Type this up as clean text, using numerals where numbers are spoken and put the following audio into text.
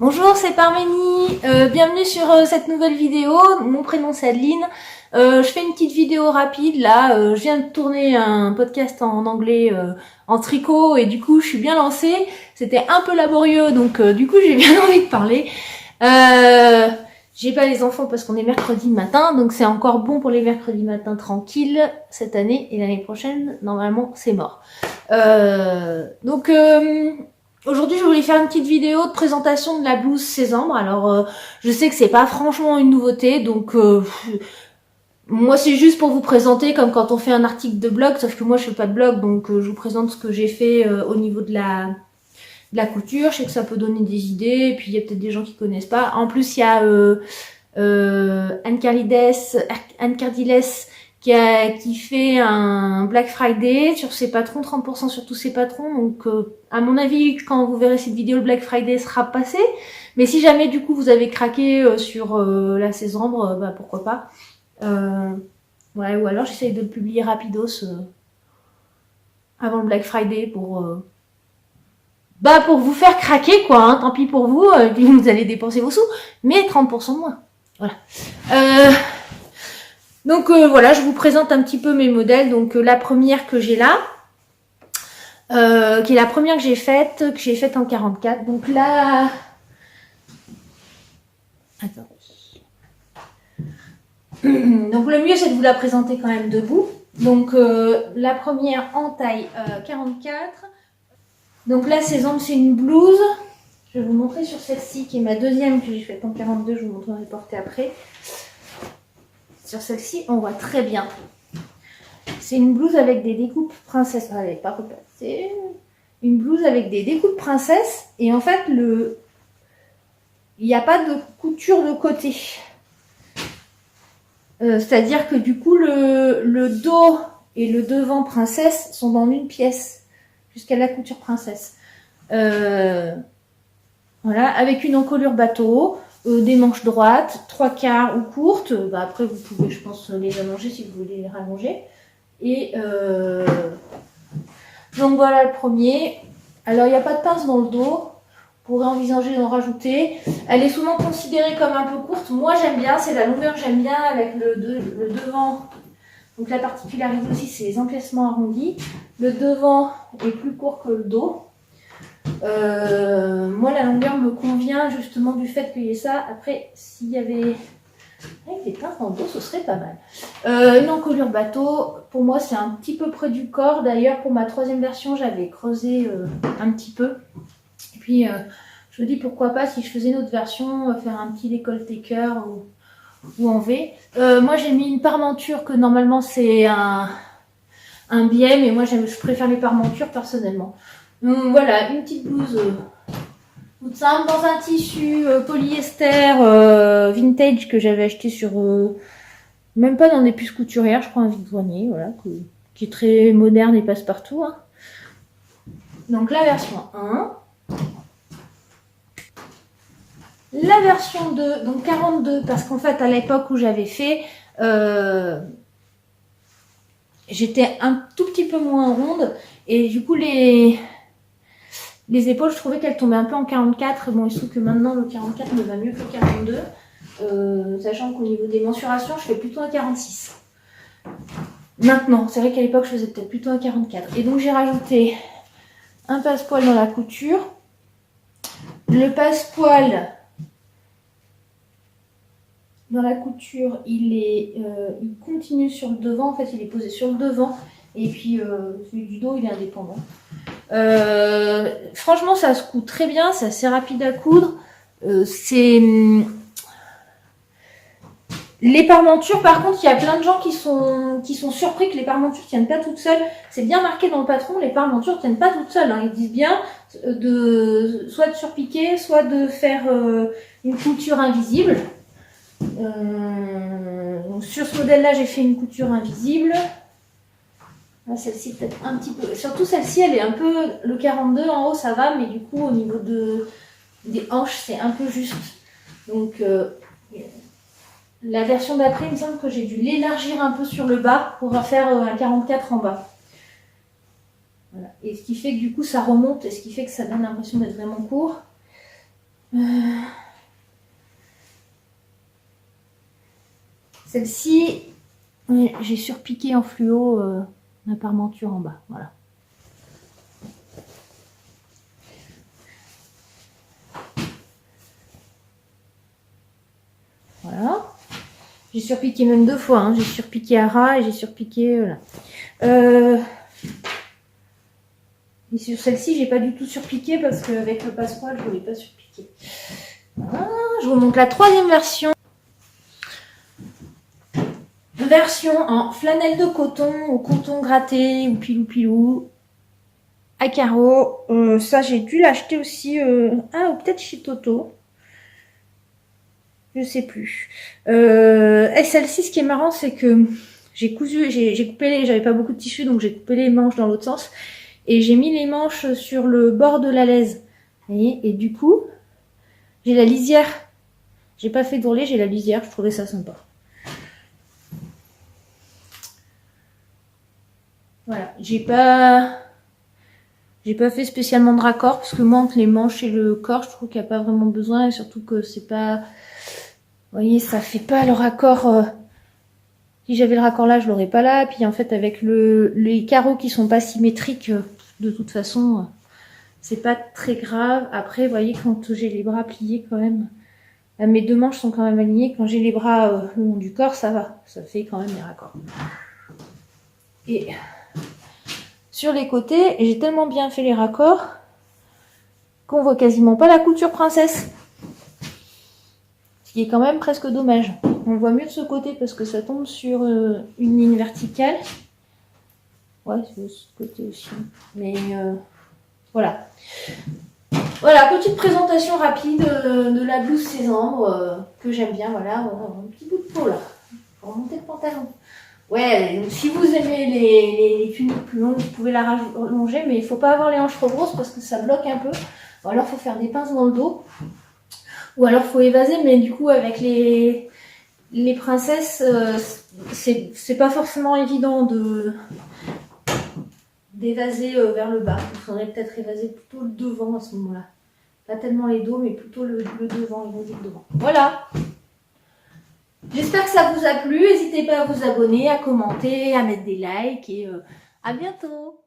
Bonjour, c'est Parménie. Bienvenue sur cette nouvelle vidéo. Mon prénom c'est Adeline. Je fais une petite vidéo rapide là. Je viens de tourner un podcast en anglais en tricot et du coup je suis bien lancée. C'était un peu laborieux donc du coup j'ai bien envie de parler. J'ai pas les enfants parce qu'on est mercredi matin, donc c'est encore bon pour les mercredis matins tranquilles cette année, et l'année prochaine normalement c'est mort. Aujourd'hui, je voulais faire une petite vidéo de présentation de la blouse Sésambre. Alors, je sais que c'est pas franchement une nouveauté, donc moi c'est juste pour vous présenter comme quand on fait un article de blog, sauf que moi je fais pas de blog, donc je vous présente ce que j'ai fait au niveau de la couture. Je sais que ça peut donner des idées, et puis il y a peut-être des gens qui connaissent pas. En plus, il y a Anne Cardiles qui fait un Black Friday sur ses patrons, 30% sur tous ses patrons. Donc à mon avis, quand vous verrez cette vidéo, le Black Friday sera passé. Mais si jamais du coup vous avez craqué sur la Sésambre, bah pourquoi pas. Ouais, ou alors j'essaye de le publier rapidos avant le Black Friday pour vous faire craquer quoi, hein. Tant pis pour vous, puis vous allez dépenser vos sous, mais 30% de moins. Voilà. Donc voilà, je vous présente un petit peu mes modèles. Donc la première que j'ai là, qui est la première que j'ai faite en 44. Donc là, attends. Donc le mieux c'est de vous la présenter quand même debout. Donc la première en taille 44. Donc là, Sésambre, c'est une blouse. Je vais vous montrer sur celle-ci qui est ma deuxième que j'ai faite en 42. Je vous montrerai portée après. Sur celle-ci, on voit très bien. C'est une blouse avec des découpes princesse. Ah, elle n'est pas repassée. Une blouse avec des découpes princesse. Et en fait, il n'y a pas de couture de côté. C'est-à-dire que du coup, le dos et le devant princesse sont dans une pièce. Jusqu'à la couture princesse. Voilà, avec une encolure bateau. Des manches droites, 3/4 ou courtes. Après, vous pouvez, je pense, les allonger si vous voulez les rallonger. Et donc voilà le premier. Alors, il n'y a pas de pince dans le dos. Vous pourrez envisager d'en rajouter. Elle est souvent considérée comme un peu courte. Moi, j'aime bien. C'est la longueur que j'aime bien avec le devant. Donc, la particularité aussi, c'est les empiècements arrondis. Le devant est plus court que le dos. Moi, la longueur me convient justement du fait qu'il y ait ça. Après, s'il y avait avec des pinces dans le dos, ce serait pas mal. Une encolure bateau, pour moi, c'est un petit peu près du corps. D'ailleurs, pour ma troisième version, j'avais creusé un petit peu. Et puis, je me dis pourquoi pas, si je faisais une autre version, faire un petit décolleté cœur ou en V. Moi, j'ai mis une parmenture que normalement, c'est un biais, mais moi, je préfère les parmentures personnellement. Donc voilà, une petite blouse toute simple dans un tissu polyester vintage que j'avais acheté sur même pas dans des puces couturières, je crois un vide-grenier, voilà, qui est très moderne et passe partout. Hein. Donc la version 1. La version 2, donc 42, parce qu'en fait à l'époque où j'avais fait, j'étais un tout petit peu moins ronde et du coup les épaules, je trouvais qu'elles tombaient un peu en 44. Bon, il se trouve que maintenant, le 44 me va mieux que le 42. Sachant qu'au niveau des mensurations, je fais plutôt un 46. Maintenant, c'est vrai qu'à l'époque, je faisais peut-être plutôt un 44. Et donc, j'ai rajouté un passepoil dans la couture. Le passepoil dans la couture, il continue sur le devant. En fait, il est posé sur le devant. Et puis, celui du dos, il est indépendant. Franchement, ça se coud très bien, c'est assez rapide à coudre. Les parmentures, par contre, il y a plein de gens qui sont surpris que les parmentures tiennent pas toutes seules. C'est bien marqué dans le patron, les parmentures tiennent pas toutes seules. Hein. Ils disent bien soit de surpiquer, soit de faire une couture invisible. Donc sur ce modèle-là, j'ai fait une couture invisible. Celle-ci peut-être un petit peu. Surtout celle-ci, elle est un peu. Le 42 en haut, ça va, mais du coup, au niveau des hanches, c'est un peu juste. Donc, la version d'après, il me semble que j'ai dû l'élargir un peu sur le bas pour faire un 44 en bas. Voilà. Et ce qui fait que du coup, ça remonte et ce qui fait que ça donne l'impression d'être vraiment court. Celle-ci, j'ai surpiqué en fluo la parmenture en bas. Voilà. Voilà. J'ai surpiqué même 2 fois. Hein. J'ai surpiqué à ras et j'ai surpiqué... Et sur celle-ci, j'ai pas du tout surpiqué parce qu'avec le passepoil, je voulais pas surpiquer. Voilà. Je vous montre la 3e version. Version en flanelle de coton, au coton gratté, ou pilou à carreaux. Ça, j'ai dû l'acheter aussi. Ou peut-être chez Toto. Je sais plus. Et celle-ci, ce qui est marrant, c'est que j'ai coupé les... J'avais pas beaucoup de tissu, donc j'ai coupé les manches dans l'autre sens. Et j'ai mis les manches sur le bord de la laise. Vous voyez? Et du coup, j'ai la lisière. J'ai pas fait d'ourlet, j'ai la lisière. Je trouvais ça sympa. Voilà. J'ai pas fait spécialement de raccord parce que moi, entre les manches et le corps, je trouve qu'il n'y a pas vraiment besoin. Et surtout que c'est pas... Vous voyez, ça fait pas le raccord... Si j'avais le raccord là, je l'aurais pas là. Puis en fait, avec les carreaux qui sont pas symétriques, de toute façon, c'est pas très grave. Après, vous voyez, quand j'ai les bras pliés quand même, mes 2 manches sont quand même alignées. Quand j'ai les bras le long du corps, ça va. Ça fait quand même les raccords. Et sur les côtés, j'ai tellement bien fait les raccords qu'on voit quasiment pas la couture princesse. Ce qui est quand même presque dommage. On le voit mieux de ce côté parce que ça tombe sur une ligne verticale. Ouais, c'est de ce côté aussi. Mais voilà. Voilà, petite présentation rapide de la blouse Sésambres que j'aime bien. Voilà, un petit bout de peau là. Pour remonter le pantalon. Ouais, donc si vous aimez les tuniques plus longues, vous pouvez la rallonger, mais il faut pas avoir les hanches trop grosses parce que ça bloque un peu. Ou alors il faut faire des pinces dans le dos. Ou alors faut évaser, mais du coup avec les princesses, c'est pas forcément évident d'évaser vers le bas. Il faudrait peut-être évaser plutôt le devant à ce moment-là. Pas tellement les dos, mais plutôt le devant, évaser le devant. Voilà. J'espère que ça vous a plu. N'hésitez pas à vous abonner, à commenter, à mettre des likes et à bientôt.